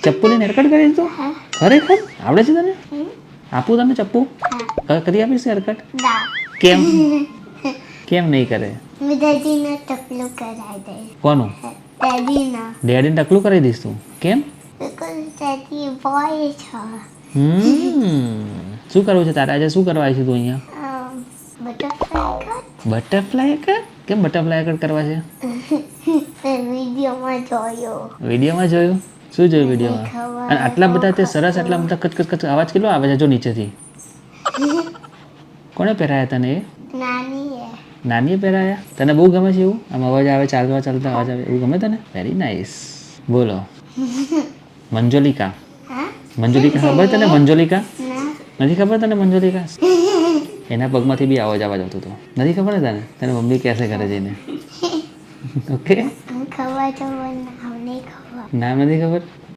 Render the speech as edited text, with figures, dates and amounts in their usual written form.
ચપ્પુ લઈને હેરકટ કરી તું? ખરેખર આવડે છે તને? આપું તને ચપ્પુ? કરી આપીશ હેરકટ? કેમ કેમ નહીં કરે? કોનું? ડેડીને ટકલું કરી દઈશ તું? કેમ? શું કરવું છે તારે? આજે શું કરવા આવી છે તું અહીંયા? Butterfly cut? કેમ બટરફ્લાય કટ કરવા છે? વિડીયોમાં જોયું? શું જોયું વિડીયોમાં? અને આટલા બધા તે સરસ આટલા બધા કચ અવાજ કેટલો આવે છે જો નીચેથી? કોણે પહેરાયા તને એ? નાનીએ પહેરાયા? તને બહુ ગમે છે એવું? આમ અવાજ આવે ચાલતા ચાલતા અવાજ આવે એવું ગમે તને? Very nice. બોલો મંજોલિકા. મંજોલિકા ખબર તને? મંજોલિકા નથી ખબર તને? મંજોલિકા એના પગમાંથી બી અવાજ આવતો હતો. નથી ખબર ને તને? તને મમ્મી કહેશે ઘરે જઈને. ઓકે નામ નથી ખબર?